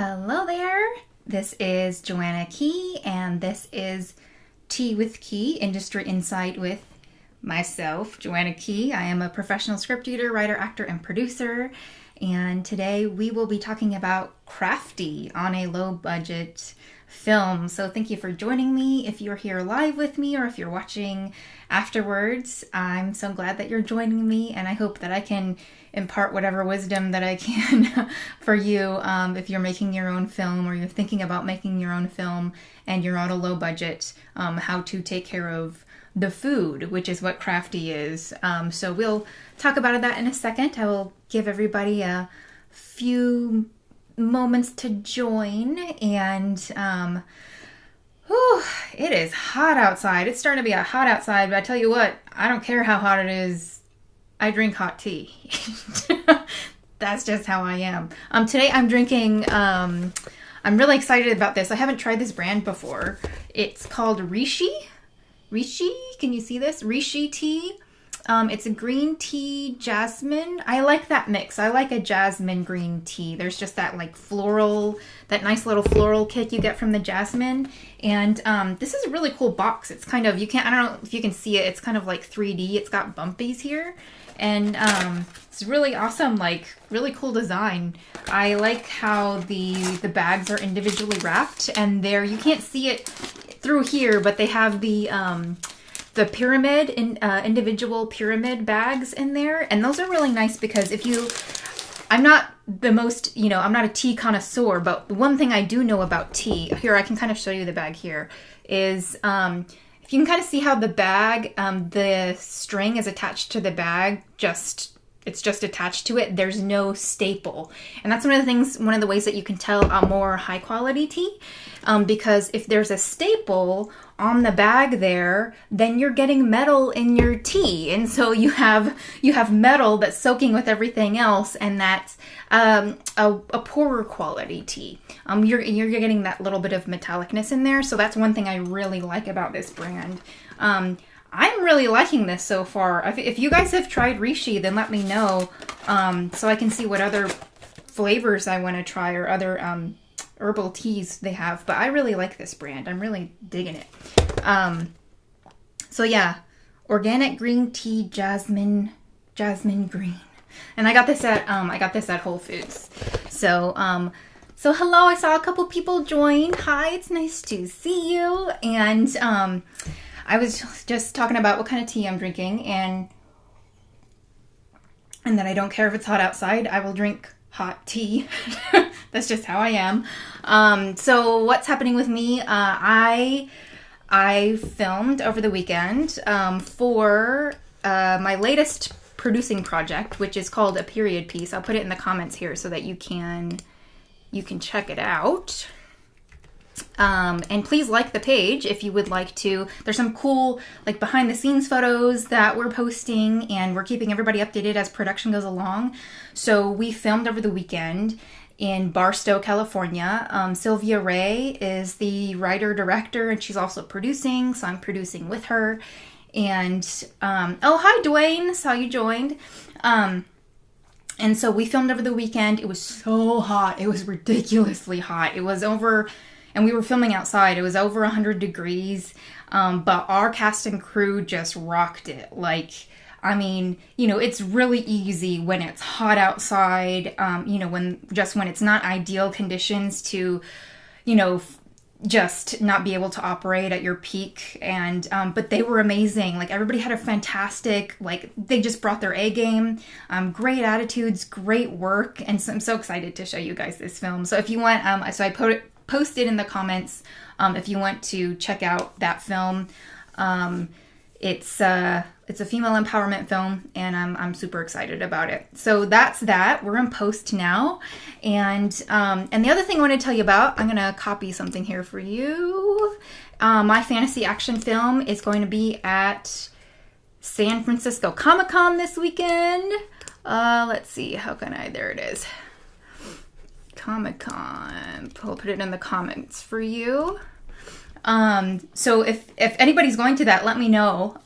Hello there, this is Joanna Ke, and this is Tea with Ke, Industry Insight with myself, Joanna Ke. I am a professional script reader, writer, actor, and producer, and today we will be talking about Crafty on a low-budget film. So thank you for joining me. If you're here live with me or if you're watching afterwards, I'm so glad that you're joining me, and I hope that I can impart whatever wisdom that I can for you if you're making your own film or you're thinking about making your own film and you're on a low budget, how to take care of the food, which is what Crafty is. So we'll talk about that in a second. I will give everybody a few moments to join, and it is hot outside. It's starting to be hot outside, but I tell you what, I don't care how hot it is. I drink hot tea. That's just how I am. Today I'm drinking, I'm really excited about this. I haven't tried this brand before. It's called Rishi. Rishi, can you see this? Rishi tea. It's a green tea jasmine. I like that mix. I like a jasmine green tea. There's just that like floral, that nice little floral kick you get from the jasmine. And this is a really cool box. It's kind of, I don't know if you can see it. It's kind of like 3D. It's got bumpies here. And it's really awesome, like really cool design. I like how the bags are individually wrapped, and you can't see it through here, but they have the pyramid individual pyramid bags in there, and those are really nice because I'm not the most, I'm not a tea connoisseur, but one thing I do know about tea, here I can kind of show you the bag here, is if you can kind of see how the bag, the string is attached to the bag, it's just attached to it. There's no staple. And that's one of the ways that you can tell a more high quality tea. Because if there's a staple on the bag there, then you're getting metal in your tea. And so you have metal that's soaking with everything else, and that's a poorer quality tea. You're getting that little bit of metallicness in there. So that's one thing I really like about this brand. I'm really liking this so far. If you guys have tried Rishi, then let me know so I can see what other flavors I want to try or other herbal teas they have. But I really like this brand. I'm really digging it. So yeah, organic green tea, jasmine green. And I got this at Whole Foods. So hello, I saw a couple people join. Hi, it's nice to see you. And I was just talking about what kind of tea I'm drinking, and that I don't care if it's hot outside. I will drink hot tea. That's just how I am. So what's happening with me? I filmed over the weekend for my latest producing project, which is called A Period Piece. I'll put it in the comments here so that you can check it out. And please like the page if you would like to. There's some cool like behind the scenes photos that we're posting, and we're keeping everybody updated as production goes along. So we filmed over the weekend in Barstow, California. Sylvia Ray is the writer-director, and she's also producing, so I'm producing with her. And oh, hi Dwayne, saw you joined. And so we filmed over the weekend. It was so hot. It was ridiculously hot. It was and we were filming outside. It was over 100 degrees, but our cast and crew just rocked it. Like, I mean, it's really easy when it's hot outside, when it's not ideal conditions to, just not be able to operate at your peak. And, but they were amazing. Like, everybody had a fantastic, they just brought their A game, great attitudes, great work. And so I'm so excited to show you guys this film. So if you want, so I posted in the comments if you want to check out that film. It's a female empowerment film, and I'm super excited about it. So that's that. We're in post now, and the other thing I want to tell you about, I'm gonna copy something here for you. My fantasy action film is going to be at San Francisco Comic-Con this weekend. Let's see, there it is. Comic-Con. I'll put it in the comments for you. So if anybody's going to that, let me know.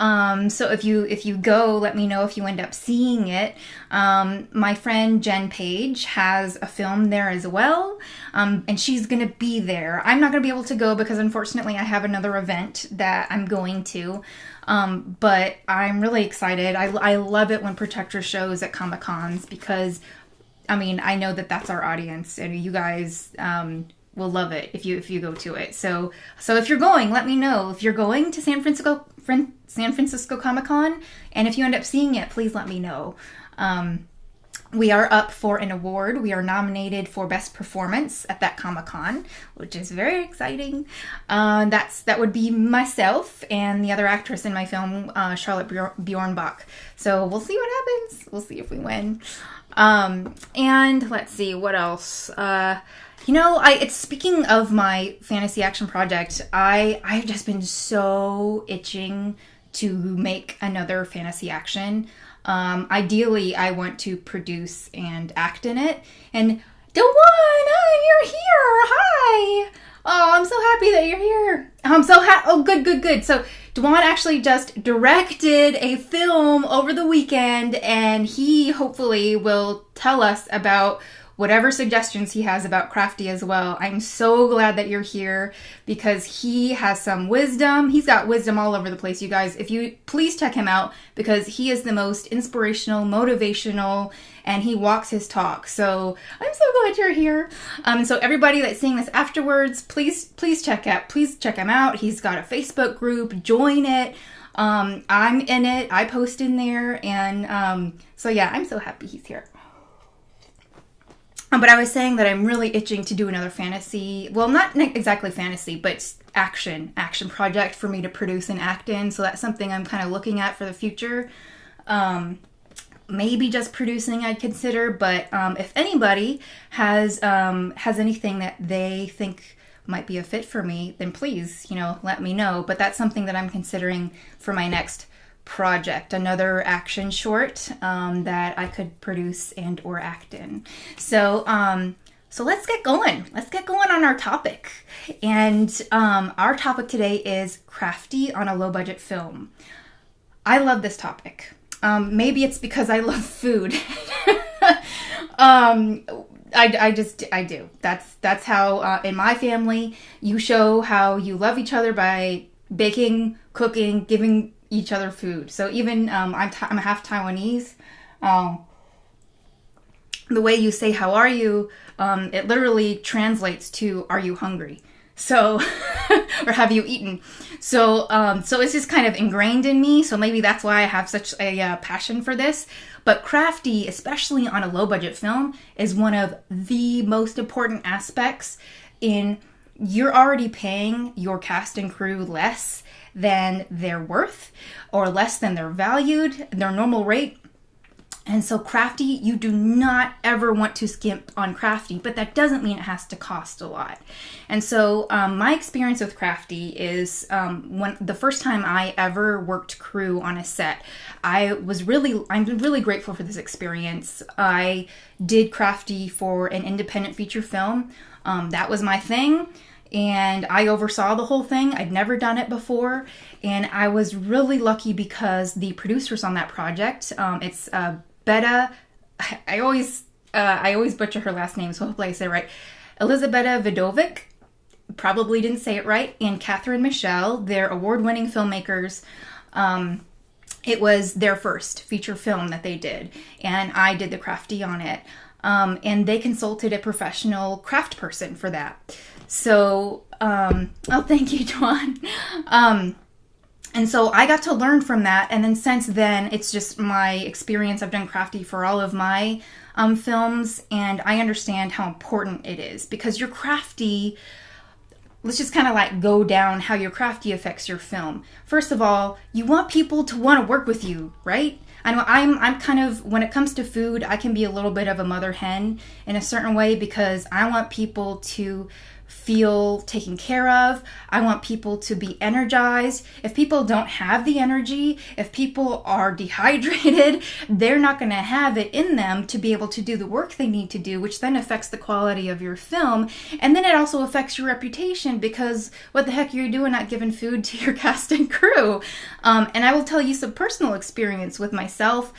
So if you go, let me know if you end up seeing it. My friend Jen Page has a film there as well, and she's gonna be there. I'm not gonna be able to go because unfortunately I have another event that I'm going to. But I'm really excited. I love it when Protector shows at Comic Cons because, I mean, I know that that's our audience, and you guys will love it if you go to it. So if you're going, let me know. If you're going to San Francisco Comic Con, and if you end up seeing it, please let me know. We are up for an award. We are nominated for Best Performance at that Comic Con, which is very exciting. That would be myself and the other actress in my film, Charlotte Bjornbach. So we'll see what happens. We'll see if we win. And let's see what else. It's speaking of my fantasy action project. I've just been so itching to make another fantasy action. Ideally, I want to produce and act in it. And Joanna, you're here. Hi. Oh, I'm so happy that you're here. I'm so happy. Oh, good. So Dwan actually just directed a film over the weekend, and he hopefully will tell us about whatever suggestions he has about Crafty as well. I'm so glad that you're here because he has some wisdom. He's got wisdom all over the place, you guys. If you please check him out because he is the most inspirational, motivational, and he walks his talk. So I'm so glad you're here. So everybody that's seeing this afterwards, please check him out. He's got a Facebook group. Join it. I'm in it. I post in there, and so yeah, I'm so happy he's here. But I was saying that I'm really itching to do another fantasy, well, not exactly fantasy, but action project for me to produce and act in. So that's something I'm kind of looking at for the future. Maybe just producing I'd consider, but if anybody has anything that they think might be a fit for me, then please, let me know. But that's something that I'm considering for my next project, another action short that I could produce and or act in. So let's get going. Let's get going on our topic. And our topic today is Crafty on a low budget film. I love this topic. Maybe it's because I love food. I do. That's how in my family you show how you love each other by baking, cooking, giving each other food. So even I'm half Taiwanese. The way you say "how are you," it literally translates to "are you hungry?" So or "have you eaten?" So it's just kind of ingrained in me. So maybe that's why I have such a passion for this. But Crafty, especially on a low budget film, is one of the most important aspects. You're already paying your cast and crew less than they're worth or less than they're valued, their normal rate. And so Crafty, you do not ever want to skimp on Crafty, but that doesn't mean it has to cost a lot. And so my experience with Crafty is when the first time I ever worked crew on a set, I'm really grateful for this experience. I did Crafty for an independent feature film. That was my thing. And I oversaw the whole thing. I'd never done it before. And I was really lucky because the producers on that project, it's Beta, I always butcher her last name, so hopefully I say it right. Elizabeta Vidovic, probably didn't say it right, and Catherine Michelle, they're award-winning filmmakers. It was their first feature film that they did, and I did the Crafty on it. And they consulted a professional craft person for that. So, thank you, John. And so I got to learn from that. And then since then, it's just my experience. I've done Crafty for all of my films. And I understand how important it is. Because your Crafty, let's just kind of like go down how your Crafty affects your film. First of all, you want people to want to work with you, right? I know I'm kind of, when it comes to food, I can be a little bit of a mother hen in a certain way because I want people to feel taken care of. I want people to be energized. If people don't have the energy, if people are dehydrated, they're not going to have it in them to be able to do the work they need to do, which then affects the quality of your film. And then it also affects your reputation, because what the heck are you doing not giving food to your cast and crew? And I will tell you some personal experience with myself.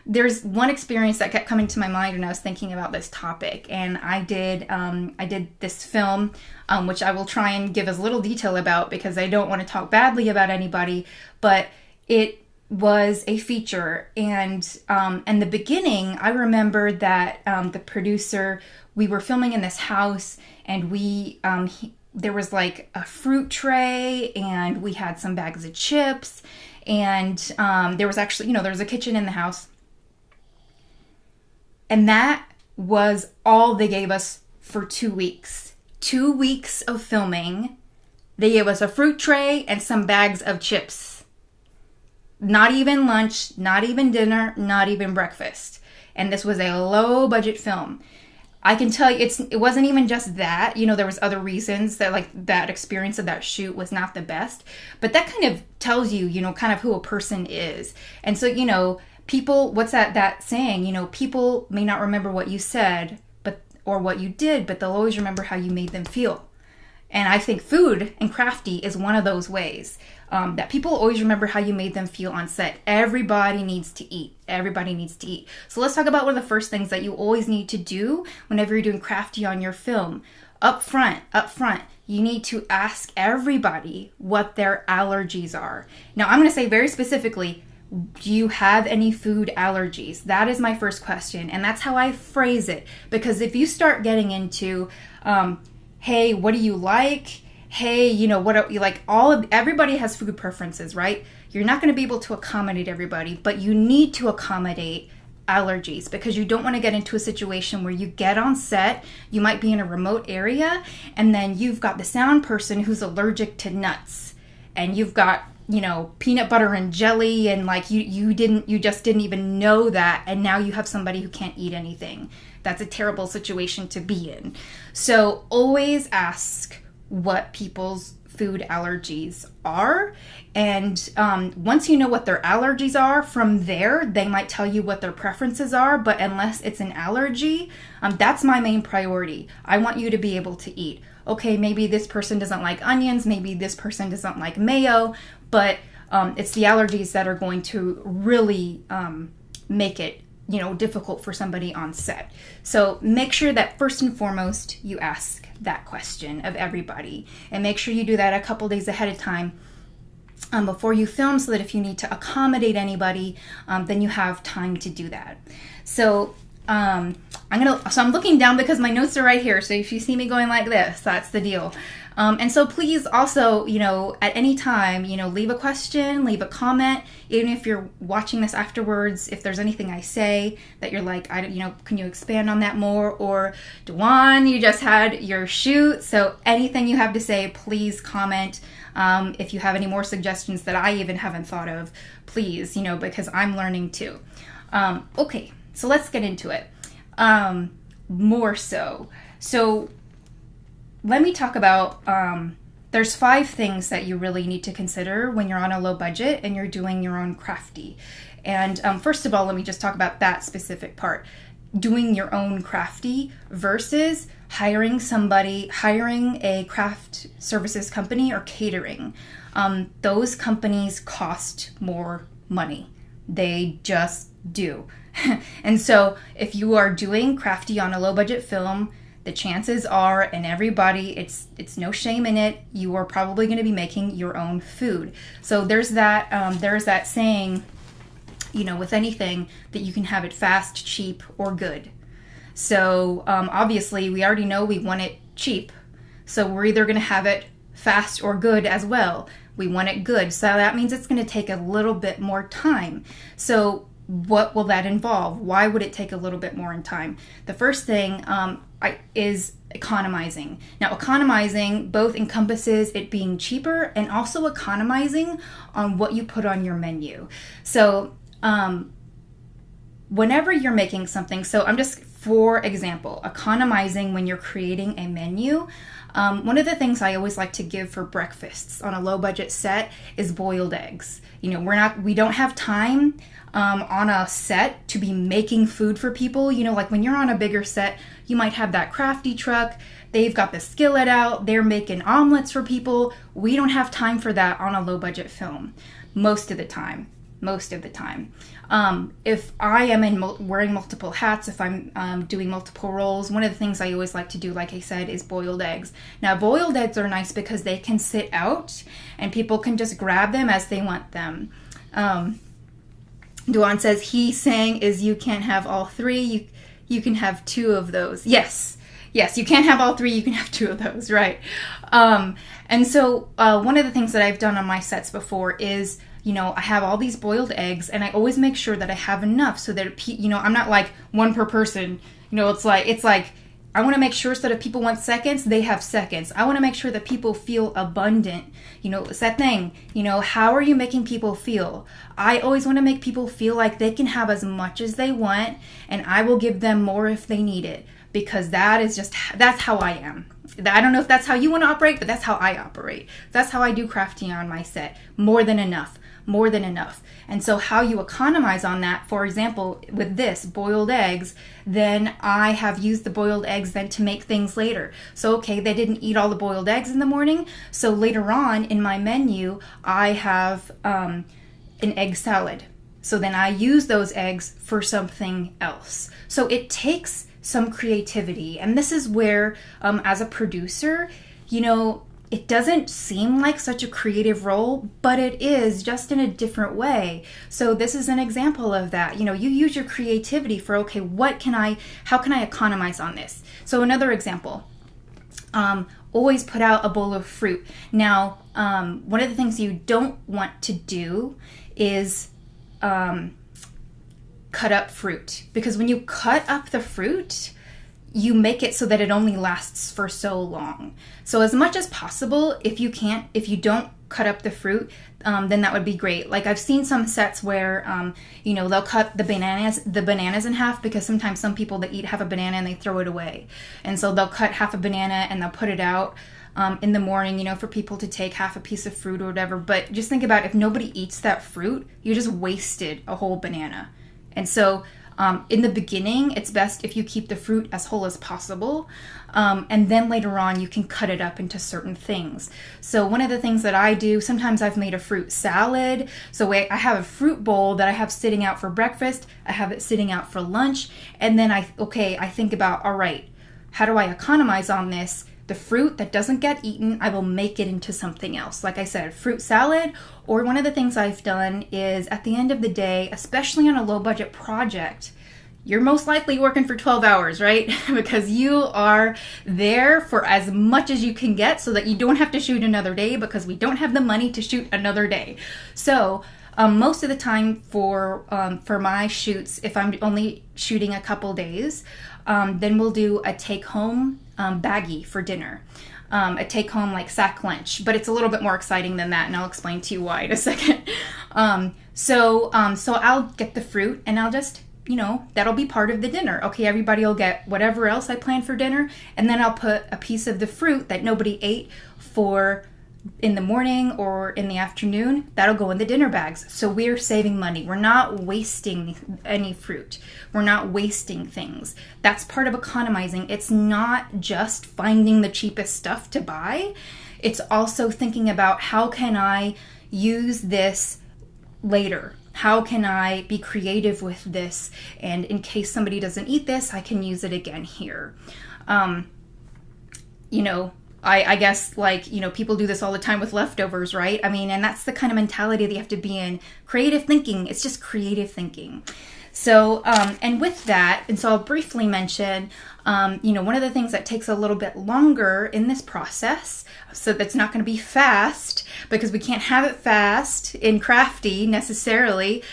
There's one experience that kept coming to my mind when I was thinking about this topic, and I did this film, which I will try and give as little detail about because I don't want to talk badly about anybody, but it was a feature, and in the beginning, I remember that the producer, we were filming in this house, and there was like a fruit tray, and we had some bags of chips, and there was actually, there was a kitchen in the house. And that was all they gave us for 2 weeks. 2 weeks of filming. They gave us a fruit tray and some bags of chips. Not even lunch, not even dinner, not even breakfast. And this was a low budget film. I can tell you, it wasn't even just that. There was other reasons that, like, that experience of that shoot was not the best. But that kind of tells you, kind of who a person is. And so, people, what's that saying? People may not remember what you said, or what you did, but they'll always remember how you made them feel. And I think food and Crafty is one of those ways that people always remember how you made them feel on set. Everybody needs to eat. Everybody needs to eat. So let's talk about one of the first things that you always need to do whenever you're doing Crafty on your film. Up front, you need to ask everybody what their allergies are. Now, I'm going to say very specifically, do you have any food allergies? That is my first question, and that's how I phrase it. Because if you start getting into, hey, what do you like? Hey, what do you like? Everybody has food preferences, right? You're not going to be able to accommodate everybody, but you need to accommodate allergies, because you don't want to get into a situation where you get on set, you might be in a remote area, and then you've got the sound person who's allergic to nuts, and you've got peanut butter and jelly, and like you just didn't even know that, and now you have somebody who can't eat anything. That's a terrible situation to be in. So always ask what people's food allergies are, and once you know what their allergies are, from there they might tell you what their preferences are. But unless it's an allergy, that's my main priority. I want you to be able to eat. Okay, maybe this person doesn't like onions, maybe this person doesn't like mayo, but it's the allergies that are going to really make it, difficult for somebody on set. So make sure that first and foremost, you ask that question of everybody, and make sure you do that a couple days ahead of time before you film, so that if you need to accommodate anybody, then you have time to do that. So I'm looking down because my notes are right here. So if you see me going like this, that's the deal. And so please also, at any time, leave a question, leave a comment, even if you're watching this afterwards, if there's anything I say that you're like, can you expand on that more? Or Joanna, you just had your shoot. So anything you have to say, please comment. If you have any more suggestions that I even haven't thought of, please, because I'm learning too. Okay, so let's get into it. More so. So let me talk about, there's 5 things that you really need to consider when you're on a low budget and you're doing your own Crafty. And first of all, let me just talk about that specific part. Doing your own Crafty versus hiring a craft services company or catering. Those companies cost more money. They just do. And so if you are doing Crafty on a low budget film, the chances are, and everybody, it's no shame in it, you are probably going to be making your own food. So there's that saying, with anything, that you can have it fast, cheap, or good. So obviously we already know we want it cheap. So we're either going to have it fast or good as well. We want it good. So that means it's going to take a little bit more time. So what will that involve? Why would it take a little bit more in time? The first thing is economizing. Now, economizing both encompasses it being cheaper and also economizing on what you put on your menu. So whenever you're making something, so I'm just For example, economizing when you're creating a menu. One of the things I always like to give for breakfasts on a low budget set is boiled eggs. You know, we don't have time on a set to be making food for people. You know, like when you're on a bigger set, you might have that Crafty truck. They've got the skillet out. They're making omelets for people. We don't have time for that on a low budget film most of the time. If I am wearing multiple hats, if I'm doing multiple roles, one of the things I always like to do, like I said, is boiled eggs. Now, boiled eggs are nice because they can sit out and people can just grab them as they want them. Duan says he's saying is you can't have all three. You can have two of those. Yes, you can't have all three. You can have two of those, right? And so one of the things that I've done on my sets before is, you know, I have all these boiled eggs and I always make sure that I have enough so that, you know, I'm not like one per person. You know, it's like I want to make sure so that if people want seconds, they have seconds. I want to make sure that people feel abundant. You know, it's that thing, you know, how are you making people feel? I always want to make people feel like they can have as much as they want and I will give them more if they need it, because that's how I am. I don't know if that's how you want to operate, but that's how I operate. That's how I do Crafty on my set. More than enough. And so how you economize on that, for example, with this boiled eggs, then I have used the boiled eggs then to make things later. So, okay, they didn't eat all the boiled eggs in the morning. So later on in my menu, I have an egg salad. So then I use those eggs for something else. So it takes some creativity. And this is where, as a producer, you know, it doesn't seem like such a creative role, but it is, just in a different way. So this is an example of that. You know, you use your creativity for, okay, how can I economize on this? So another example, always put out a bowl of fruit. Now, one of the things you don't want to do is cut up fruit, because when you cut up the fruit, you make it so that it only lasts for so long. So as much as possible, if you don't cut up the fruit, then that would be great. Like I've seen some sets where, you know, they'll cut the bananas in half, because sometimes some people that eat half a banana and they throw it away. And so they'll cut half a banana and they'll put it out in the morning, you know, for people to take half a piece of fruit or whatever. But just think about, if nobody eats that fruit, you just wasted a whole banana. And so in the beginning, it's best if you keep the fruit as whole as possible. And then later on, you can cut it up into certain things. So one of the things that I do, sometimes I've made a fruit salad. So I have a fruit bowl that I have sitting out for breakfast. I have it sitting out for lunch. And then I think about, all right, how do I economize on this? The fruit that doesn't get eaten, I will make it into something else. Like I said, fruit salad. Or one of the things I've done is, at the end of the day, especially on a low budget project, you're most likely working for 12 hours, right? Because you are there for as much as you can get so that you don't have to shoot another day, because we don't have the money to shoot another day. So most of the time for my shoots, if I'm only shooting a couple days, then we'll do a take-home baggie for dinner. A take-home like sack lunch, but it's a little bit more exciting than that, and I'll explain to you why in a second. So I'll get the fruit, and I'll just, you know, that'll be part of the dinner. Okay, everybody will get whatever else I plan for dinner, and then I'll put a piece of the fruit that nobody ate for in the morning or in the afternoon. That'll go in the dinner bags. So we're saving money. We're not wasting any fruit. We're not wasting things. That's part of economizing. It's not just finding the cheapest stuff to buy. It's also thinking about, how can I use this later? How can I be creative with this? And in case somebody doesn't eat this, I can use it again here. You know, I guess, like, you know, people do this all the time with leftovers, right? I mean, and that's the kind of mentality that you have to be in. Creative thinking, it's just creative thinking. So, and with that, and so I'll briefly mention, you know, one of the things that takes a little bit longer in this process, so that's not going to be fast, because we can't have it fast in Crafty necessarily,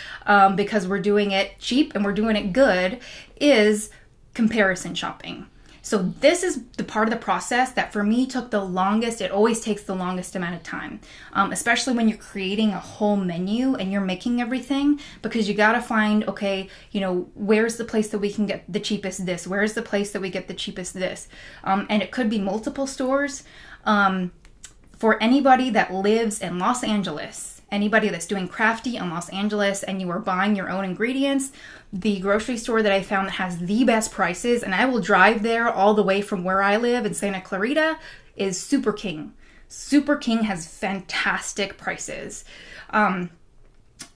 because we're doing it cheap and we're doing it good, is comparison shopping. So this is the part of the process that for me took the longest. It always takes the longest amount of time, especially when you're creating a whole menu and you're making everything, because you got to find, okay, where's the place that we can get the cheapest this? Where's the place that we get the cheapest this? And it could be multiple stores. For anybody that lives in Los Angeles, anybody that's doing Crafty in Los Angeles and you are buying your own ingredients, the grocery store that I found that has the best prices, and I will drive there all the way from where I live in Santa Clarita, is Super King. Super King has fantastic prices.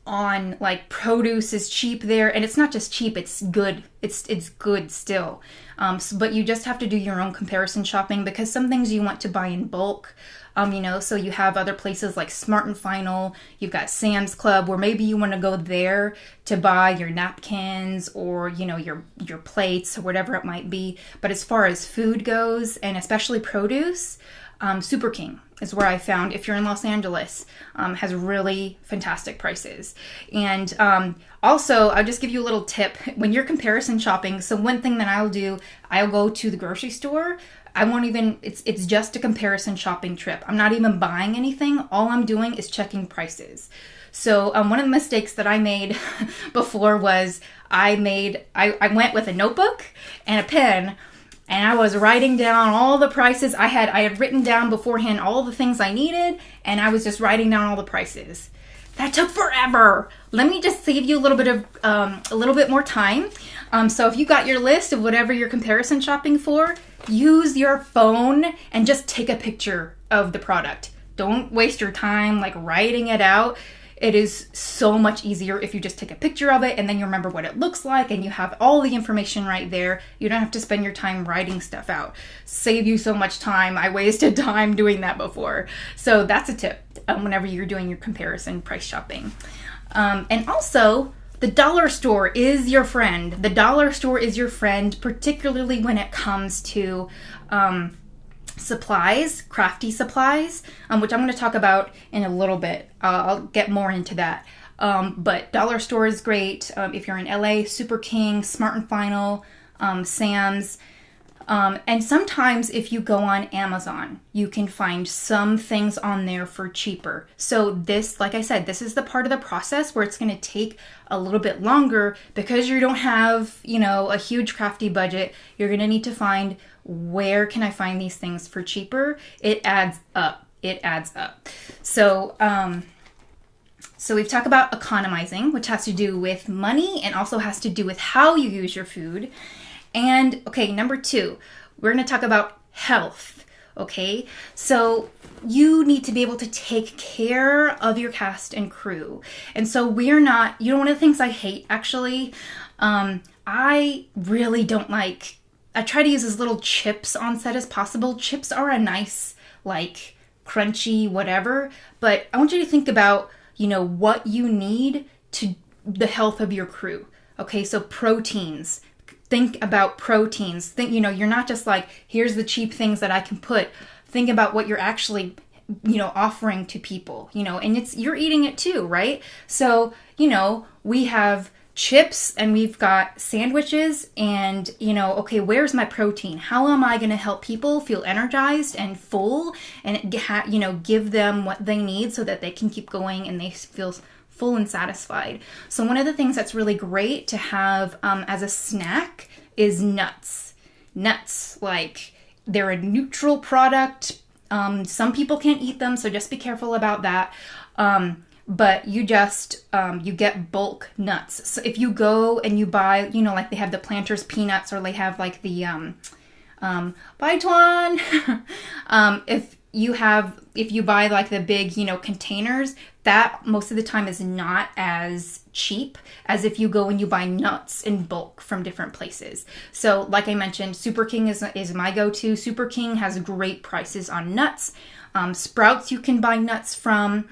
On like produce is cheap there, and it's not just cheap, it's good. It's good still. But you just have to do your own comparison shopping, because some things you want to buy in bulk. So you have other places like Smart and Final, you've got Sam's Club, where maybe you want to go there to buy your napkins or, your plates or whatever it might be. But as far as food goes, and especially produce, Super King is where I found, if you're in Los Angeles, has really fantastic prices. And also, I'll just give you a little tip. When you're comparison shopping, so one thing that I'll do, I'll go to the grocery store. I won't even, it's just a comparison shopping trip. I'm not even buying anything. All I'm doing is checking prices. So one of the mistakes that I made before was I went with a notebook and a pen, and I was writing down all the prices. I had written down beforehand all the things I needed, and I was just writing down all the prices. That took forever. Let me just save you a little bit more time. So if you got your list of whatever you're comparison shopping for, use your phone and just take a picture of the product. Don't waste your time like writing it out. It is so much easier if you just take a picture of it and then you remember what it looks like and you have all the information right there. You don't have to spend your time writing stuff out. Save you so much time. I wasted time doing that before. So that's a tip whenever you're doing your comparison price shopping. And also, the dollar store is your friend. The dollar store is your friend, particularly when it comes to supplies, crafty supplies, which I'm going to talk about in a little bit. I'll get more into that. But dollar store is great. If you're in LA, Super King, Smart and Final, Sam's. And sometimes if you go on Amazon, you can find some things on there for cheaper. So this, like I said, this is the part of the process where it's going to take a little bit longer because you don't have, a huge Crafty budget. You're going to need to find, where can I find these things for cheaper? It adds up. So, so we've talked about economizing, which has to do with money and also has to do with how you use your food. And okay, number 2, we're going to talk about health. Okay, so you need to be able to take care of your cast and crew. And so one of the things I hate actually, I really don't like, I try to use as little chips on set as possible. Chips are a nice, like, crunchy whatever, but I want you to think about, what you need to the health of your crew. Okay, so proteins. Think about proteins. You're not just like, here's the cheap things that I can put. Think about what you're actually, offering to people, and you're eating it too, right? So, we have chips and we've got sandwiches and, okay, where's my protein? How am I going to help people feel energized and full and, give them what they need so that they can keep going and they feel full and satisfied. So one of the things that's really great to have as a snack is nuts. Nuts, like, they're a neutral product. Some people can't eat them, so just be careful about that. But you just, you get bulk nuts. So if you go and you buy, like they have the Planters peanuts or they have like the, bye Tuan. If you buy like the big, containers, that most of the time is not as cheap as if you go and you buy nuts in bulk from different places. So like I mentioned, Super King is my go-to. Super King has great prices on nuts. Sprouts you can buy nuts from.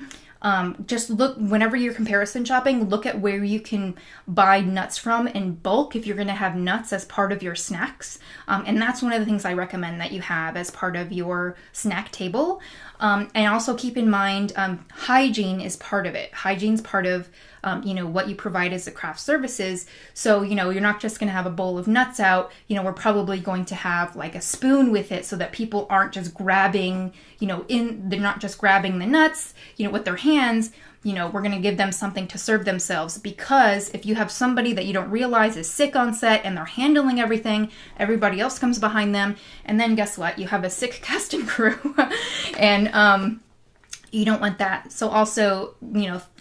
Just look, whenever you're comparison shopping, look at where you can buy nuts from in bulk if you're going to have nuts as part of your snacks. And that's one of the things I recommend that you have as part of your snack table. And also keep in mind, hygiene is part of it. Hygiene's part of what you provide as the craft services. So, you're not just going to have a bowl of nuts out. We're probably going to have like a spoon with it so that people aren't just grabbing, they're not just grabbing the nuts, with their hands. We're going to give them something to serve themselves, because if you have somebody that you don't realize is sick on set and they're handling everything, everybody else comes behind them, and then guess what? You have a sick cast and crew. And you don't want that. So also,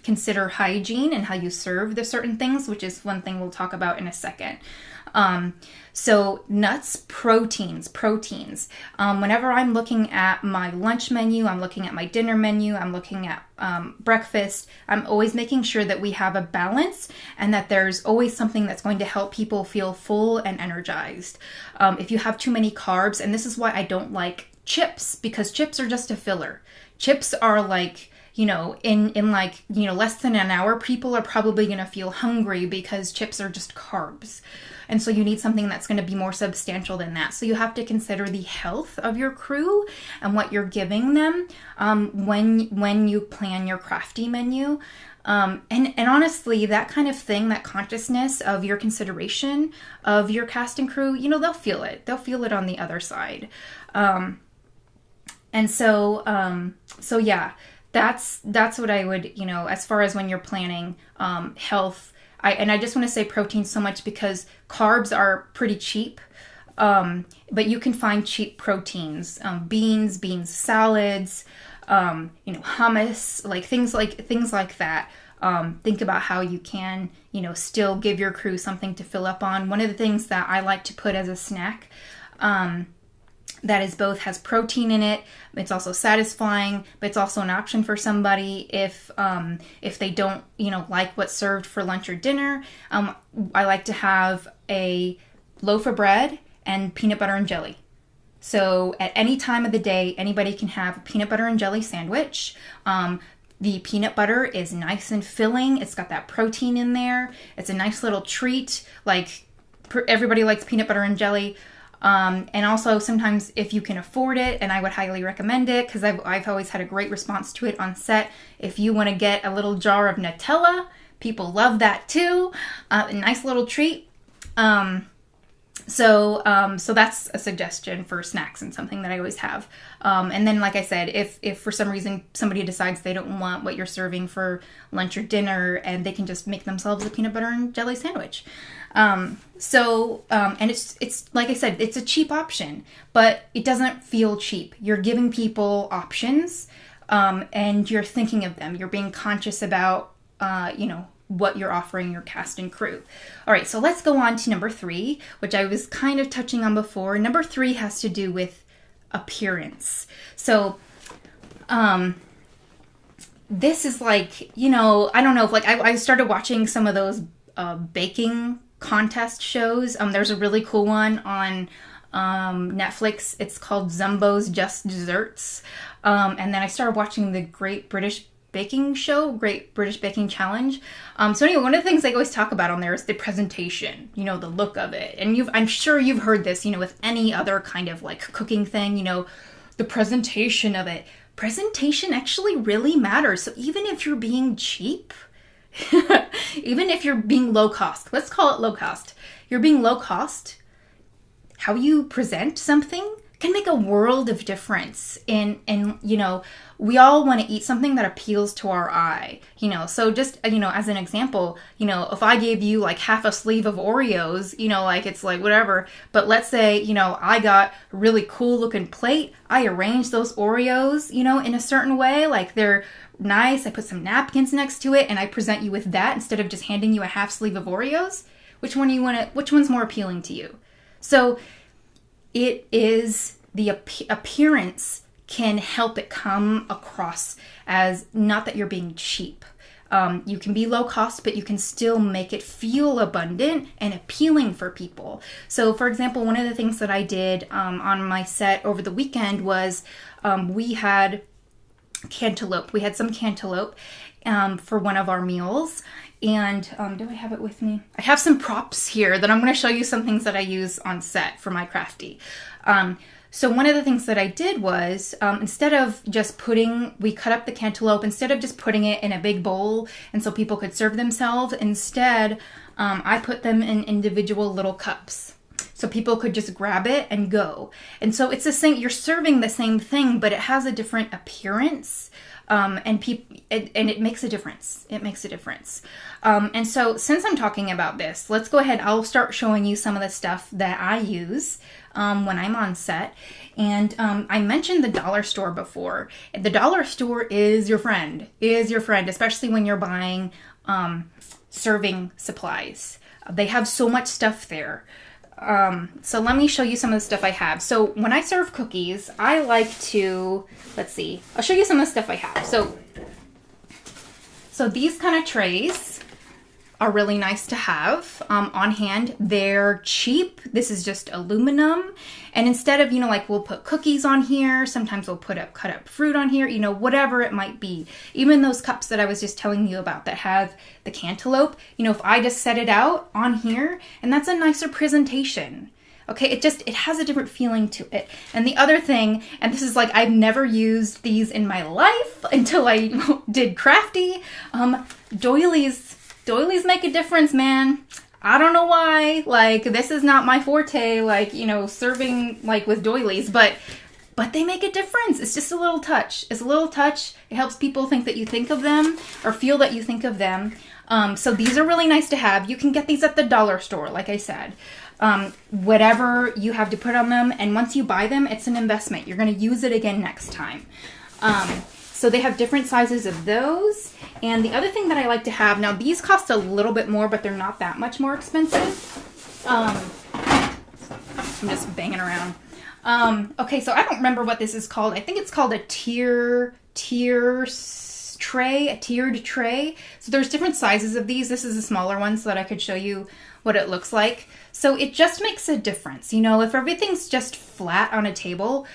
consider hygiene and how you serve the certain things, which is one thing we'll talk about in a second. So nuts, proteins. Whenever I'm looking at my lunch menu, I'm looking at my dinner menu, I'm looking at breakfast, I'm always making sure that we have a balance and that there's always something that's going to help people feel full and energized. If you have too many carbs, and this is why I don't like chips, because chips are just a filler. Chips are like, in like, less than an hour, people are probably going to feel hungry because chips are just carbs. And so you need something that's going to be more substantial than that. So you have to consider the health of your crew and what you're giving them when you plan your Crafty menu. And honestly, that kind of thing, that consciousness of your consideration of your cast and crew, they'll feel it. They'll feel it on the other side. And so yeah, that's what I would, as far as when you're planning health. I just want to say protein so much because carbs are pretty cheap, but you can find cheap proteins, beans salads, hummus, like things like that. Think about how you can, still give your crew something to fill up on. One of the things that I like to put as a snack, that is both has protein in it, it's also satisfying, but it's also an option for somebody if they don't, like what's served for lunch or dinner. I like to have a loaf of bread and peanut butter and jelly. So at any time of the day, anybody can have a peanut butter and jelly sandwich. The peanut butter is nice and filling. It's got that protein in there. It's a nice little treat. Like, everybody likes peanut butter and jelly. And also sometimes if you can afford it, and I would highly recommend it because I've always had a great response to it on set. If you want to get a little jar of Nutella, people love that too. A nice little treat. So that's a suggestion for snacks and something that I always have. And then, like I said, if for some reason somebody decides they don't want what you're serving for lunch or dinner, and they can just make themselves a peanut butter and jelly sandwich. And it's like I said, it's a cheap option, but it doesn't feel cheap. You're giving people options, and you're thinking of them. You're being conscious about, what you're offering your cast and crew. All right, so let's go on to number 3, which I was kind of touching on before. Number 3 has to do with appearance. So, this is like, I don't know if I started watching some of those baking contest shows. There's a really cool one on Netflix. It's called Zumbo's Just Desserts. And then I started watching the Great British Baking Challenge. So anyway, one of the things I always talk about on there is the presentation, the look of it. And I'm sure you've heard this, with any other kind of like cooking thing, the presentation of it. Presentation actually really matters. So even if you're being cheap, even if you're being low cost, let's call it low cost. You're being low cost. How you present something can make a world of difference. And we all want to eat something that appeals to our eye, so just, as an example, if I gave you like half a sleeve of Oreos, like it's like whatever, but let's say, I got a really cool looking plate. I arranged those Oreos, in a certain way, like they're nice. I put some napkins next to it and I present you with that instead of just handing you a half sleeve of Oreos. Which one's more appealing to you? So it is the appearance can help it come across as not that you're being cheap. You can be low cost, but you can still make it feel abundant and appealing for people. So, for example, one of the things that I did on my set over the weekend was we had cantaloupe. We had some cantaloupe for one of our meals. And do I have it with me? I have some props here that I'm going to show you some things that I use on set for my Crafty. So one of the things that I did was, instead of just we cut up the cantaloupe, instead of just putting it in a big bowl and so people could serve themselves, instead I put them in individual little cups. So people could just grab it and go. And so it's the same, you're serving the same thing, but it has a different appearance. And it makes a difference. It makes a difference. And so since I'm talking about this, let's go ahead. I'll start showing you some of the stuff that I use when I'm on set. And I mentioned the dollar store before. The dollar store is your friend, especially when you're buying serving supplies. They have so much stuff there. So let me show you some of the stuff I have. So when I serve cookies, I like to, let's see, I'll show you some of the stuff I have. So these kind of trays are really nice to have on hand. They're cheap. This is just aluminum. And instead of, like we'll put cookies on here, sometimes we'll cut up fruit on here, whatever it might be. Even those cups that I was just telling you about that have the cantaloupe, if I just set it out on here, and that's a nicer presentation. Okay, it has a different feeling to it. And the other thing, and this is like, I've never used these in my life until I did Crafty, doilies make a difference, man. I don't know why. Like, this is not my forte, serving with doilies, but they make a difference. It's just a little touch. It's a little touch. It helps people think that you think of them or feel that you think of them. So these are really nice to have. You can get these at the dollar store, like I said. Whatever you have to put on them, and once you buy them, it's an investment. You're going to use it again next time. So they have different sizes of those. And the other thing that I like to have, now these cost a little bit more, but they're not that much more expensive. I'm just banging around. Okay, so I don't remember what this is called. I think it's called a tiered tray. So there's different sizes of these. This is a smaller one so that I could show you what it looks like. So it just makes a difference. If everything's just flat on a table,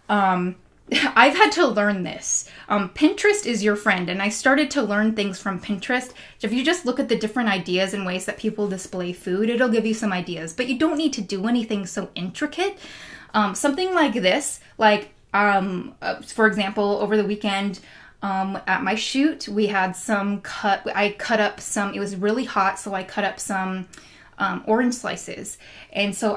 I've had to learn this. Pinterest is your friend, and I started to learn things from Pinterest. If you just look at the different ideas and ways that people display food, it'll give you some ideas, but you don't need to do anything so intricate. Something like this, for example, over the weekend, at my shoot, we had I cut up some, it was really hot, so I cut up some orange slices. And so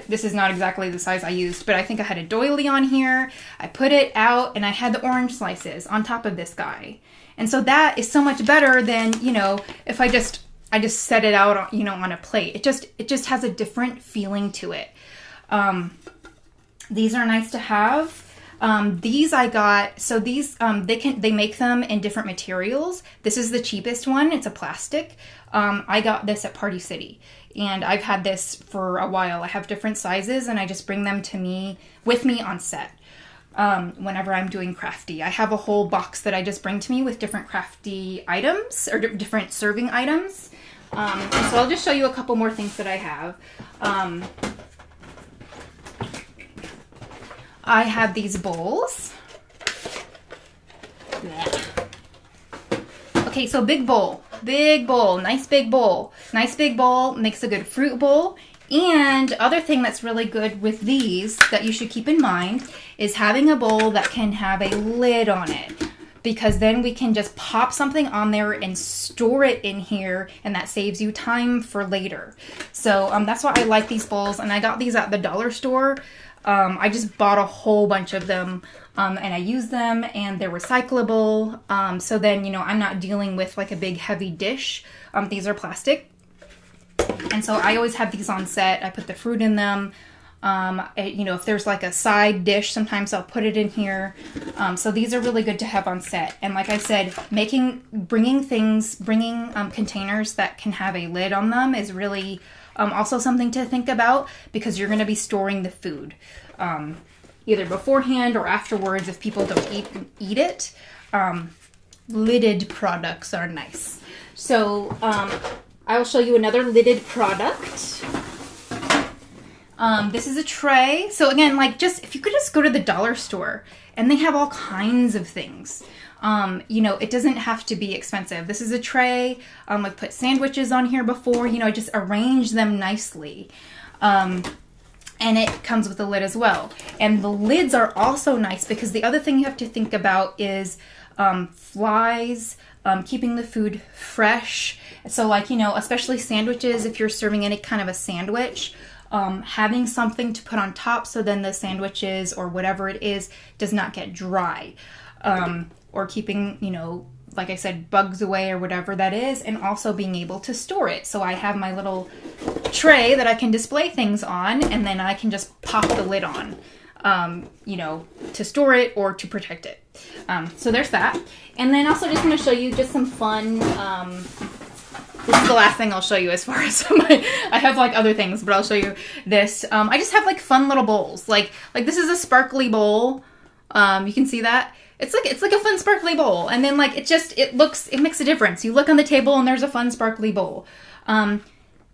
this is not exactly the size I used, but I think I had a doily on here. I put it out and I had the orange slices on top of this guy. And so that is so much better than, if I just set it out, on a plate. It just has a different feeling to it. These are nice to have. These I got, so these, they make them in different materials. This is the cheapest one. It's a plastic. I got this at Party City, and I've had this for a while. I have different sizes, and I just bring them with me on set. Whenever I'm doing Crafty, I have a whole box that I just bring to me with different Crafty items or different serving items. So I'll just show you a couple more things that I have. I have these bowls. Okay, so big bowl, nice big bowl makes a good fruit bowl. And other thing that's really good with these that you should keep in mind is having a bowl that can have a lid on it, because then we can just pop something on there and store it in here, and that saves you time for later. So that's why I like these bowls, and I got these at the dollar store. I just bought a whole bunch of them, and I use them, and they're recyclable. So then, I'm not dealing with like a big heavy dish. These are plastic. And so I always have these on set. I put the fruit in them. If there's like a side dish, sometimes I'll put it in here. So these are really good to have on set. And like I said, bringing containers that can have a lid on them is really also something to think about, because you're going to be storing the food either beforehand or afterwards if people don't eat it. Lidded products are nice. So I will show you another lidded product. This is a tray. So again, if you could just go to the dollar store, and they have all kinds of things. It doesn't have to be expensive. This is a tray. I've put sandwiches on here before, I just arrange them nicely. And it comes with a lid as well. And the lids are also nice because the other thing you have to think about is flies, keeping the food fresh. So like, you know, especially sandwiches, if you're serving any kind of a sandwich, having something to put on top so then the sandwiches or whatever it is does not get dry. Or keeping, you know, like I said, bugs away or whatever that is, and also being able to store it. So I have my little tray that I can display things on, and then I can just pop the lid on, you know, to store it or to protect it. So there's that. And then also just want to show you just some fun, this is the last thing I'll show you as far as I have like other things, but I'll show you this. I just have like fun little bowls. Like this is a sparkly bowl. You can see that. It's like a fun sparkly bowl. And then like it makes a difference. You look on the table and there's a fun sparkly bowl.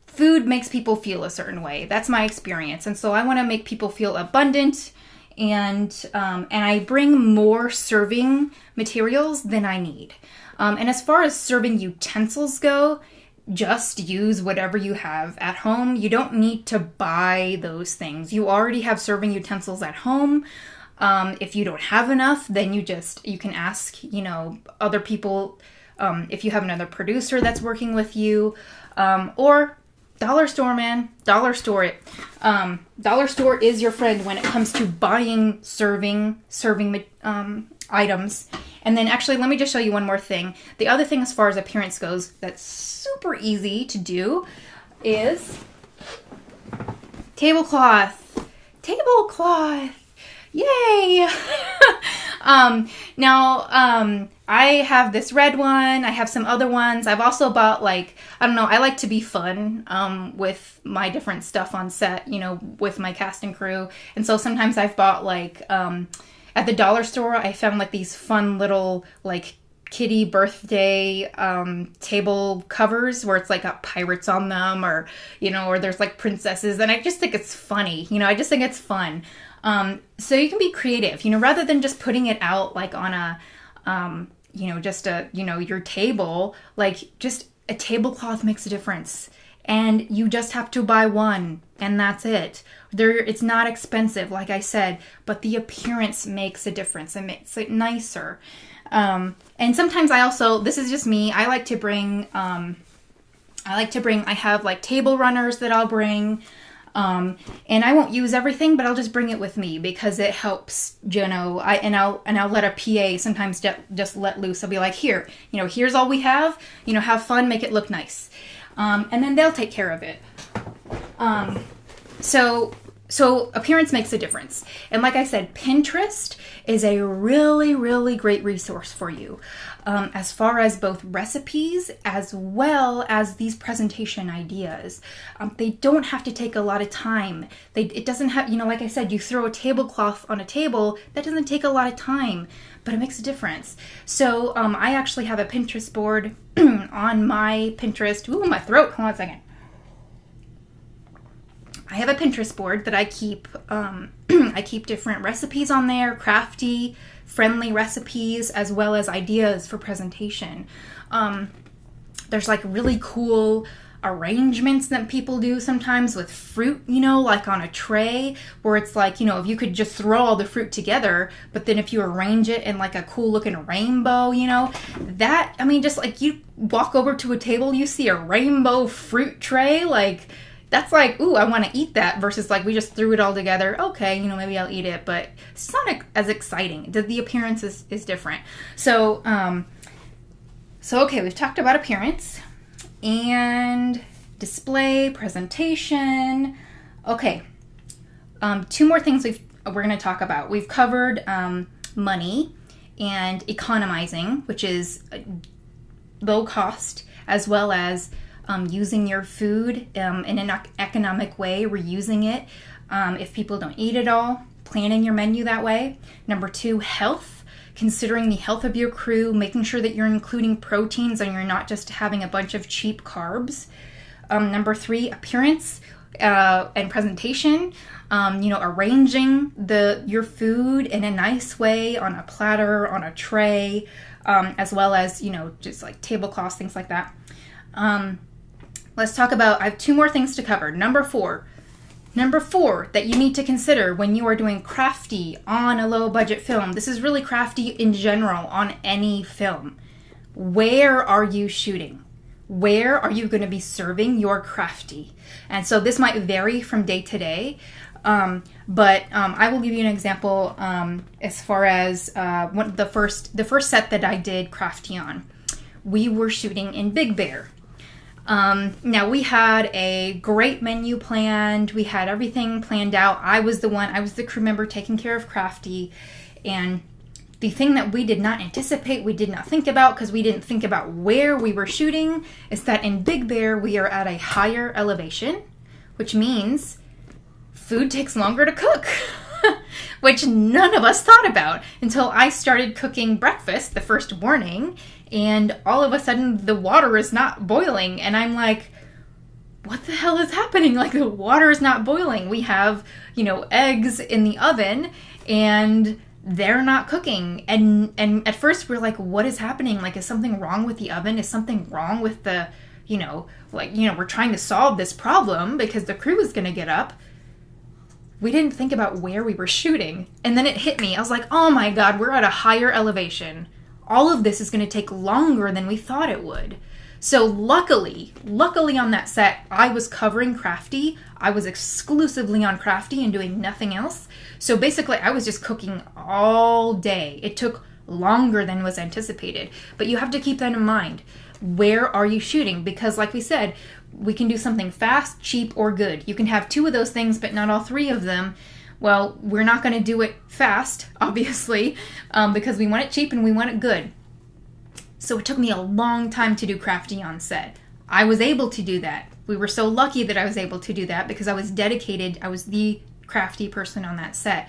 Food makes people feel a certain way. That's my experience. And so I want to make people feel abundant, and I bring more serving materials than I need. And as far as serving utensils go, just use whatever you have at home. You don't need to buy those things. You already have serving utensils at home. If you don't have enough, then you can ask, you know, other people, if you have another producer that's working with you, or dollar store, man, dollar store it. Dollar store is your friend when it comes to buying serving items. And then actually, let me just show you one more thing. The other thing as far as appearance goes that's super easy to do is tablecloth. Tablecloth. Yay! Now, I have this red one. I have some other ones. I've also bought, like, I don't know, I like to be fun with my different stuff on set, you know, with my cast and crew. And so sometimes I've bought, like, at the dollar store, I found, like, these fun little, like, kitty birthday table covers where it's like got pirates on them, or, you know, or there's like princesses. And I just think it's funny. You know, I just think it's fun. So you can be creative, you know, rather than just putting it out like on a, you know, just a, you know, your table, like just a tablecloth makes a difference, and you just have to buy one and that's it. It's not expensive, like I said, but the appearance makes a difference and makes it nicer. And sometimes I also, this is just me, I like to bring, I have like table runners that I'll bring. And I won't use everything, but I'll just bring it with me because it helps, you know, I'll let a PA sometimes just let loose. I'll be like, here, you know, here's all we have, you know, have fun, make it look nice. And then they'll take care of it. So appearance makes a difference. And like I said, Pinterest is a really, really great resource for you. As far as both recipes as well as these presentation ideas. They don't have to take a lot of time. It doesn't have, you know, like I said, you throw a tablecloth on a table, that doesn't take a lot of time, but it makes a difference. So I actually have a Pinterest board on my Pinterest. Ooh, my throat, hold on a second. I have a Pinterest board that I keep, I keep different recipes on there, crafty, friendly recipes, as well as ideas for presentation. There's like really cool arrangements that people do sometimes with fruit, you know, like on a tray, where it's like, you know, if you could just throw all the fruit together, but then if you arrange it in like a cool looking rainbow, you know, that, I mean, just like you walk over to a table, you see a rainbow fruit tray, like, that's like, ooh, I want to eat that, versus like we just threw it all together. Okay, you know, maybe I'll eat it, but it's not as exciting. The appearance is different. So okay, we've talked about appearance and display, presentation. Okay, two more things we're going to talk about. We've covered money and economizing, which is low cost, as well as using your food in an economic way, reusing it if people don't eat it all, planning your menu that way. Number 2, health, considering the health of your crew, making sure that you're including proteins and you're not just having a bunch of cheap carbs. Number 3, appearance and presentation, you know, arranging your food in a nice way on a platter, on a tray, as well as, you know, just like tablecloths, things like that. Let's talk about, I have 2 more things to cover. Number 4, Number 4 that you need to consider when you are doing Crafty on a low budget film. This is really Crafty in general on any film. Where are you shooting? Where are you going to be serving your Crafty? And so this might vary from day to day, but I will give you an example as far as the first set that I did Crafty on. We were shooting in Big Bear. Now we had a great menu planned. We had everything planned out. I was the crew member taking care of Crafty. And the thing that we did not anticipate, we did not think about, because we didn't think about where we were shooting, is that in Big Bear, we are at a higher elevation, which means food takes longer to cook, which none of us thought about until I started cooking breakfast the first morning. And all of a sudden, the water is not boiling. And I'm like, what the hell is happening? Like, the water is not boiling. We have, eggs in the oven, and they're not cooking. And at first, we're like, what is happening? Like, is something wrong with the oven? Is something wrong with the, we're trying to solve this problem because the crew is going to get up. We didn't think about where we were shooting. And then it hit me. I was like, oh my God, we're at a higher elevation. All of this is going to take longer than we thought it would. So luckily on that set, I was covering Crafty. I was exclusively on Crafty and doing nothing else. So basically, I was just cooking all day. It took longer than was anticipated. But you have to keep that in mind. Where are you shooting? Because like we said, we can do something fast, cheap, or good. You can have 2 of those things, but not all 3 of them. Well, we're not going to do it fast, obviously, because we want it cheap and we want it good. So it took me a long time to do Crafty on set. I was able to do that. We were so lucky that I was able to do that because I was dedicated. I was the Crafty person on that set.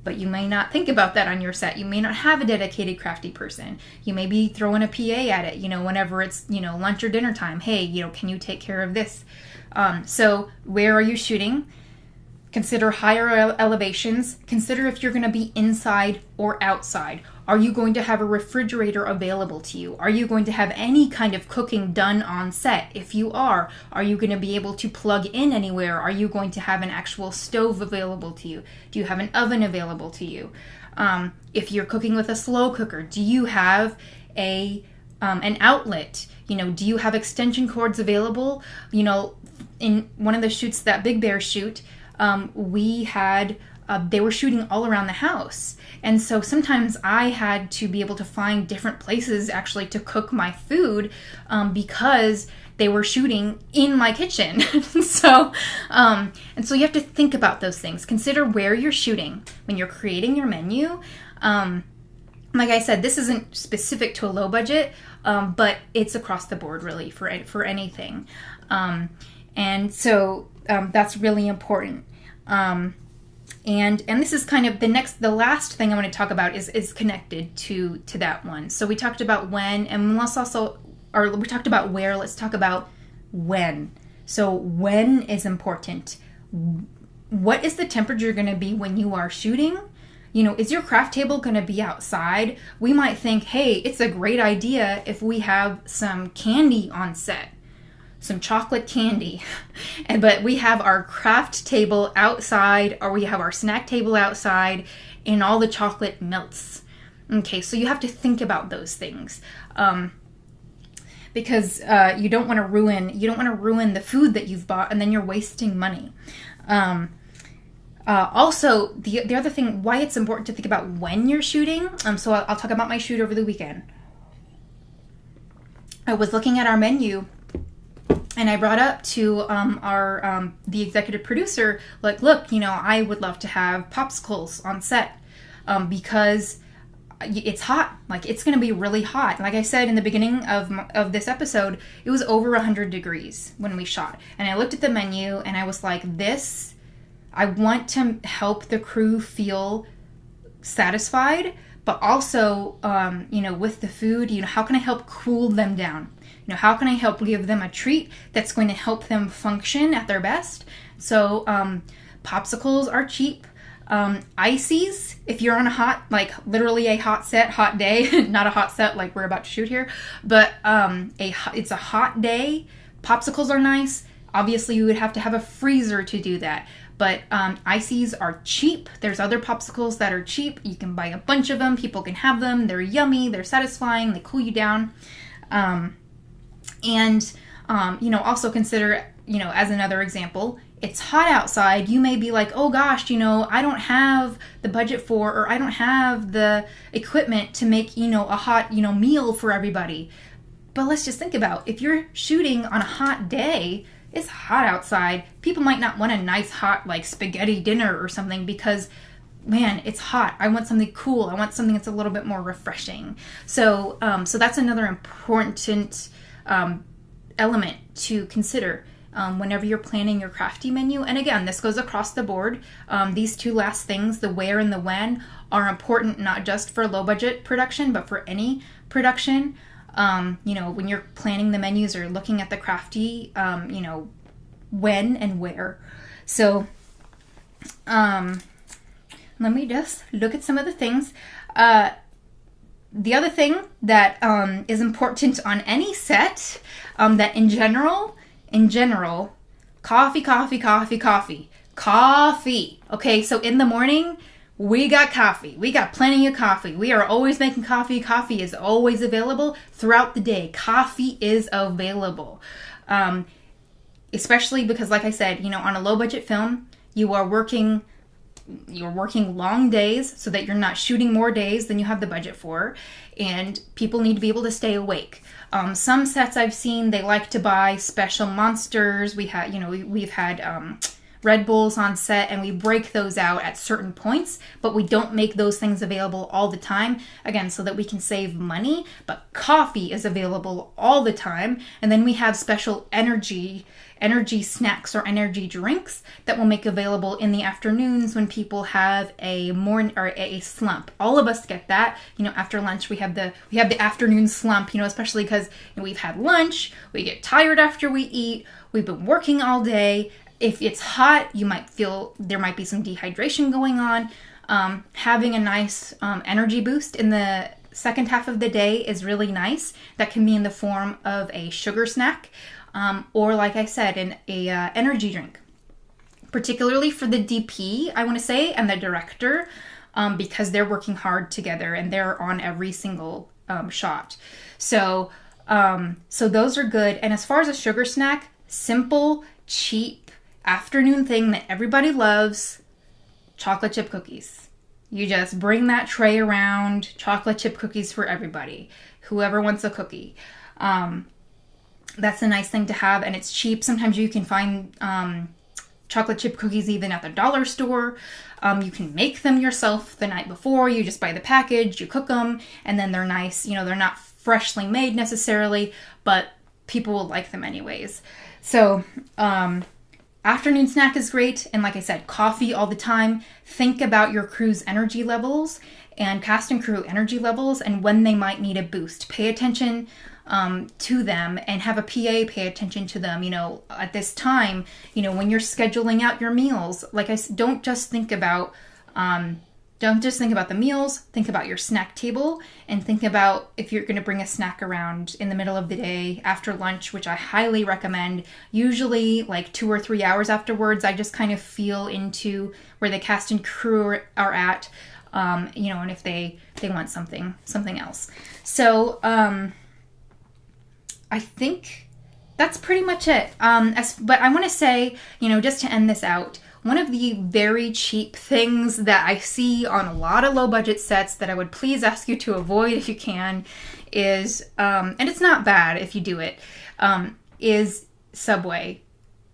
But you may not think about that on your set. You may not have a dedicated Crafty person. You may be throwing a PA at it, whenever it's, lunch or dinner time. Hey, can you take care of this? So where are you shooting? Consider higher elevations. Consider if you're going to be inside or outside. Are you going to have a refrigerator available to you? Are you going to have any kind of cooking done on set? If you are you going to be able to plug in anywhere? Are you going to have an actual stove available to you? Do you have an oven available to you? If you're cooking with a slow cooker, do you have an outlet? Do you have extension cords available? In one of the shoots, that Big Bear shoot, we had, they were shooting all around the house. And so sometimes I had to be able to find different places actually to cook my food because they were shooting in my kitchen. And so you have to think about those things. Consider where you're shooting when you're creating your menu. Like I said, this isn't specific to a low budget, but it's across the board really for anything. And so that's really important. And this is kind of the last thing I want to talk about is connected to that one. So we talked about when, and we talked about where. Let's talk about when. So when is important. What is the temperature going to be when you are shooting? Is your craft table going to be outside? We might think, hey, it's a great idea if we have some candy on set. Some chocolate candy, but we have our craft table outside, or we have our snack table outside, and all the chocolate melts. Okay, so you have to think about those things, because you don't want to ruin the food that you've bought, and then you're wasting money. Also, the other thing, why it's important to think about when you're shooting. So I'll talk about my shoot over the weekend. I was looking at our menu. And I brought up to the executive producer, like, look, I would love to have popsicles on set because it's hot. Like, it's going to be really hot. Like I said in the beginning of this episode, it was over 100 degrees when we shot. And I looked at the menu and I was like, I want to help the crew feel satisfied, but also, with the food, how can I help cool them down? How can I help give them a treat that's going to help them function at their best? So popsicles are cheap. Ices, if you're on literally a hot day, not a hot set like we're about to shoot here, but it's a hot day. Popsicles are nice. Obviously, you would have to have a freezer to do that. But ices are cheap. There's other popsicles that are cheap. You can buy a bunch of them. People can have them. They're yummy. They're satisfying. They cool you down. Also consider, as another example, it's hot outside. You may be like, oh gosh, I don't have the budget for, or I don't have the equipment to make, a hot, meal for everybody. But let's just think about, if you're shooting on a hot day, it's hot outside. People might not want a nice hot like spaghetti dinner or something because, man, it's hot. I want something cool. I want something that's a little bit more refreshing. So that's another important element to consider whenever you're planning your crafty menu. And again, this goes across the board. These two last things, the where and the when, are important not just for low budget production, but for any production. When you're planning the menus or looking at the crafty, when and where. So, let me just look at some of the things. The other thing that is important on any set, that in general, coffee. Okay, so in the morning, we got coffee. We got plenty of coffee. We are always making coffee. Coffee is always available throughout the day. Coffee is available. Especially because, like I said, on a low budget film, you're working long days so that you're not shooting more days than you have the budget for. And people need to be able to stay awake. Some sets I've seen, they like to buy special monsters. We've had Red Bulls on set, and we break those out at certain points, but we don't make those things available all the time, again, so that we can save money. But coffee is available all the time, and then we have special energy snacks or energy drinks that we'll make available in the afternoons when people have a slump. All of us get that. After lunch we have the afternoon slump, especially because we've had lunch, we get tired after we eat, we've been working all day. If it's hot, you might feel there might be some dehydration going on. Having a nice energy boost in the second half of the day is really nice. That can be in the form of a sugar snack, or like I said, an energy drink. Particularly for the DP, I want to say, and the director, because they're working hard together and they're on every single shot. So those are good. And as far as a sugar snack, simple, cheap, afternoon thing that everybody loves, chocolate chip cookies. You just bring that tray around, chocolate chip cookies for everybody, whoever wants a cookie. That's a nice thing to have, and it's cheap. Sometimes you can find chocolate chip cookies even at the dollar store. You can make them yourself the night before. You just buy the package, you cook them, and then they're nice. They're not freshly made necessarily, but people will like them anyways. So, afternoon snack is great, and like I said, coffee all the time. Think about your crew's energy levels and cast and crew energy levels and when they might need a boost. Pay attention to them, and have a PA pay attention to them. At this time, when you're scheduling out your meals, like I said, don't just think about the meals. Think about your snack table, and think about if you're going to bring a snack around in the middle of the day after lunch, which I highly recommend. Usually like 2 or 3 hours afterwards, I just kind of feel into where the cast and crew are at, and if they want something else. So I think that's pretty much it. But I want to say, just to end this out, one of the very cheap things that I see on a lot of low budget sets that I would please ask you to avoid if you can is, and it's not bad if you do it, is Subway.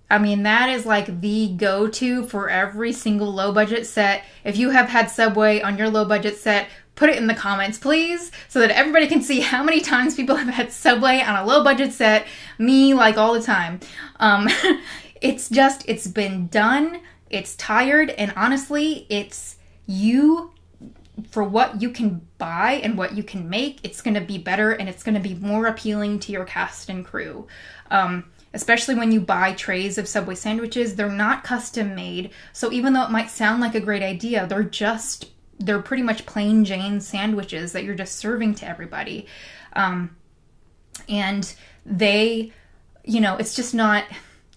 I mean, that is like the go-to for every single low budget set. If you have had Subway on your low budget set, put it in the comments, please, so that everybody can see how many times people have had Subway on a low budget set. Me, like all the time. It's been done. It's tired, and honestly, it's for what you can buy and what you can make, it's going to be better, and it's going to be more appealing to your cast and crew. Especially when you buy trays of Subway sandwiches, they're not custom made, so even though it might sound like a great idea, they're pretty much plain Jane sandwiches that you're just serving to everybody. And they, it's just not,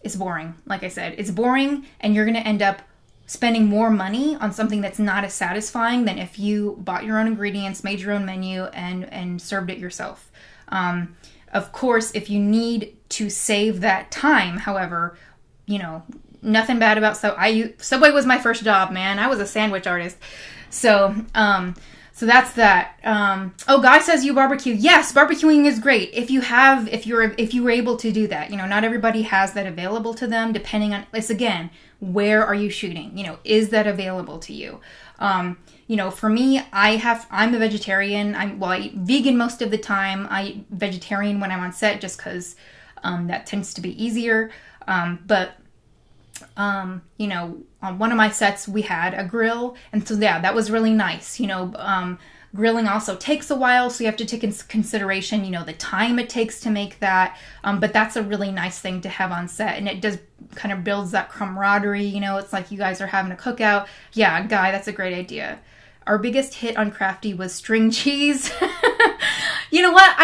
it's boring. Like I said, it's boring, and you're going to end up spending more money on something that's not as satisfying than if you bought your own ingredients, made your own menu, and served it yourself. Of course, if you need to save that time, however, you know, nothing bad about Subway was my first job, man. I was a sandwich artist. So that's that. Oh, Guy says you barbecue. Yes, barbecuing is great. If you were able to do that. You know, not everybody has that available to them, depending on, it's again, where are you shooting? You know, is that available to you? You know, for me, I'm a vegetarian. I eat vegan most of the time. I eat vegetarian when I'm on set just because that tends to be easier. You know, on one of my sets, we had a grill. And so, yeah, that was really nice. You know, grilling also takes a while. So you have to take into consideration, you know, the time it takes to make that. But that's a really nice thing to have on set. And it does kind of builds that camaraderie. You know, it's like you guys are having a cookout. Yeah, Guy, that's a great idea. Our biggest hit on Crafty was string cheese. You know what?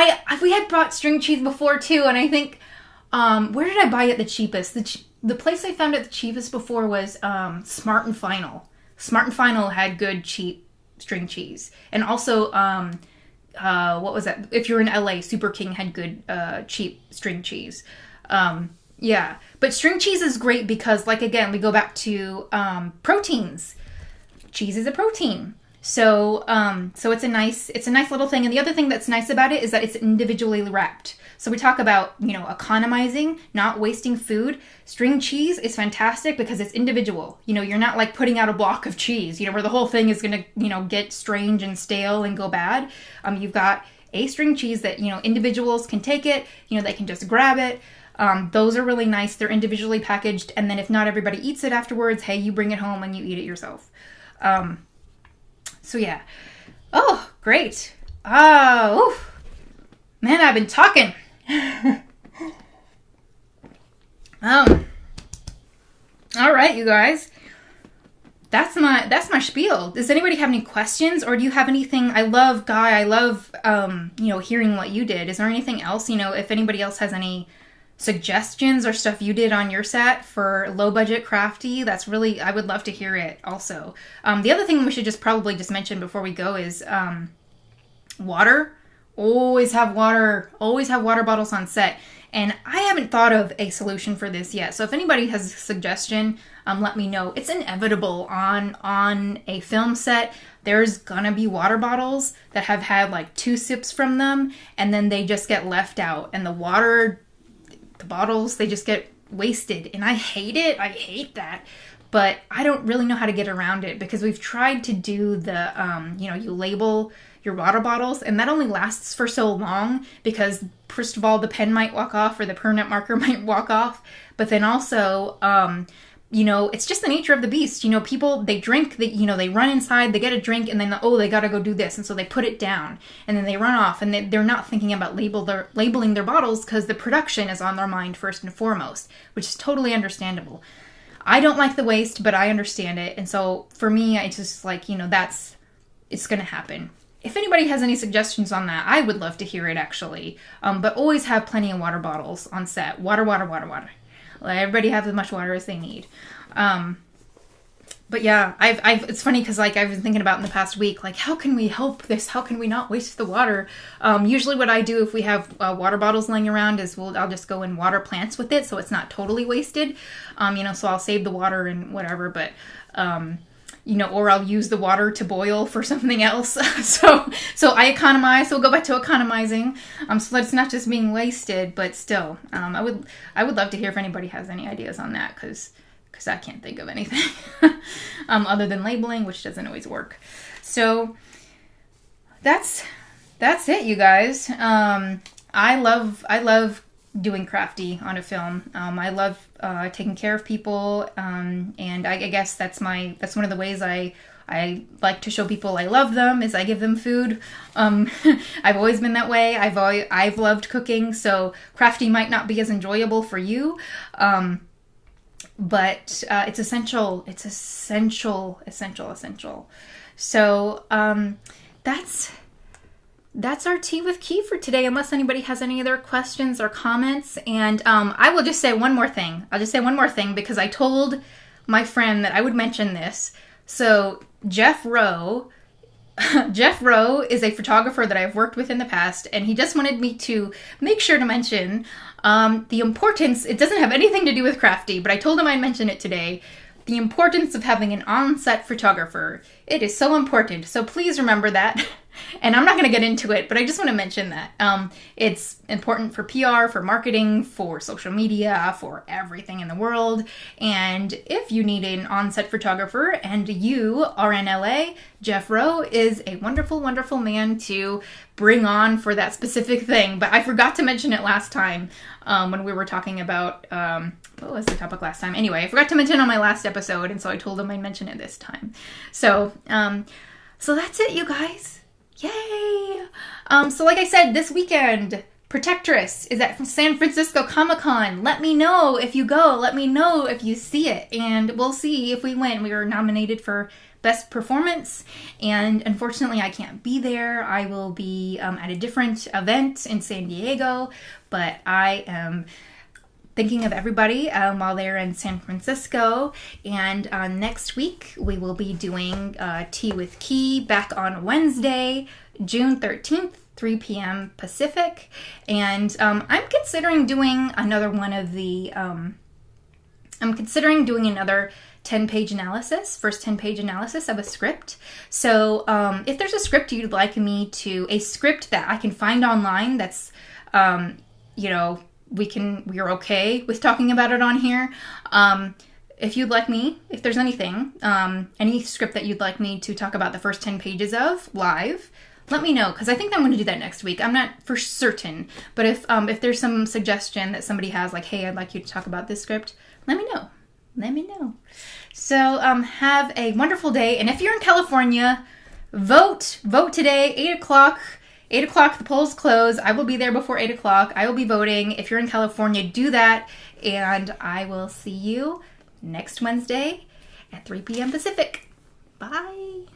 We had bought string cheese before too. And I think, where did I buy it the cheapest? The place I found it the cheapest before was Smart and Final. Smart and Final had good, cheap string cheese. And also, what was that? If you're in LA, Super King had good, cheap string cheese. Yeah. But string cheese is great because, like, again, we go back to proteins. Cheese is a protein. So it's a nice little thing. And the other thing that's nice about it is that it's individually wrapped. So we talk about, you know, economizing, not wasting food. String cheese is fantastic because it's individual. You know, you're not like putting out a block of cheese, you know, where the whole thing is going to, you know, get strange and stale and go bad. You've got a string cheese that, you know, individuals can take it, you know, they can just grab it. Those are really nice. They're individually packaged. And then if not everybody eats it afterwards, hey, you bring it home and you eat it yourself. So yeah. Oh, great. Oh, man, I've been talking. All right, you guys. That's my spiel. Does anybody have any questions, or do you have anything? I love Guy. I love you know, hearing what you did. Is there anything else? You know, if anybody else has any suggestions or stuff you did on your set for low budget Crafty, that's really, I would love to hear it also. The other thing we should probably mention before we go is water. Always have water bottles on set. And I haven't thought of a solution for this yet. So if anybody has a suggestion, let me know. It's inevitable on a film set. There's gonna be water bottles that have had like 2 sips from them, and then they just get left out. And the bottles, they just get wasted. And I hate it. I hate that. But I don't really know how to get around it because we've tried to do the, you know, you label your water bottles, and that only lasts for so long because, first of all, the pen might walk off or the permanent marker might walk off. But then also, you know, it's just the nature of the beast. You know, people, they drink, you know, they run inside, they get a drink, and then, oh, they gotta go do this. And so they put it down, and then they run off, and they're not thinking about labeling their bottles because the production is on their mind first and foremost, which is totally understandable. I don't like the waste, but I understand it. And so for me, it's just like, you know, it's gonna happen. If anybody has any suggestions on that, I would love to hear it, actually. But always have plenty of water bottles on set. Water. Let everybody have as much water as they need. But yeah, it's funny because, like, I've been thinking about in the past week, like, how can we help this? How can we not waste the water? Usually what I do if we have water bottles laying around is I'll just go and water plants with it so it's not totally wasted. You know, so I'll save the water and whatever, but... you know, or I'll use the water to boil for something else. so I economize. So we'll go back to economizing. So that it's not just being wasted, but still, I would love to hear if anybody has any ideas on that, because I can't think of anything other than labeling, which doesn't always work. So that's it, you guys. I love doing Crafty on a film. I love taking care of people, and I guess that's one of the ways I like to show people I love them is I give them food. I've always been that way. I've loved cooking, so Crafty might not be as enjoyable for you, but it's essential. It's essential. So that's our tea with Ke for today, unless anybody has any other questions or comments. And I will just say one more thing. I'll just say one more thing because I told my friend that I would mention this. So Jeff Rowe is a photographer that I've worked with in the past, and he just wanted me to make sure to mention the importance. It doesn't have anything to do with Crafty, but I told him I'd mention it today. The importance of having an on-set photographer. It is so important. So please remember that. And I'm not going to get into it, but I just want to mention that. It's important for PR, for marketing, for social media, for everything in the world. And if you need an on-set photographer and you are in LA, Jeff Rowe is a wonderful, wonderful man to bring on for that specific thing. But I forgot to mention it last time when we were talking about, what was the topic last time? Anyway, I forgot to mention it on my last episode, and so I told him I'd mention it this time. So that's it, you guys. Yay! So like I said, this weekend, Protectress is at San Francisco Comic-Con. Let me know if you go. Let me know if you see it. And we'll see if we win. We were nominated for Best Performance. And unfortunately, I can't be there. I will be at a different event in San Diego. But I am thinking of everybody while they're in San Francisco. And next week, we will be doing Tea with Ke back on Wednesday, June 13th, 3 p.m. Pacific. And I'm considering doing another one of the, I'm considering doing another 10-page analysis, first 10-page analysis of a script. So if there's a script you'd like me to, a script that I can find online that's, we're okay with talking about it on here. If you'd like me, if there's anything, any script that you'd like me to talk about the first 10 pages of live, let me know, because I think I'm going to do that next week. I'm not for certain, but if there's some suggestion that somebody has, like, hey, I'd like you to talk about this script, let me know. Let me know. So have a wonderful day, and if you're in California, vote today, 8 o'clock. 8 o'clock, the polls close. I will be there before 8 o'clock. I will be voting. If you're in California, do that. And I will see you next Wednesday at 3 p.m. Pacific. Bye.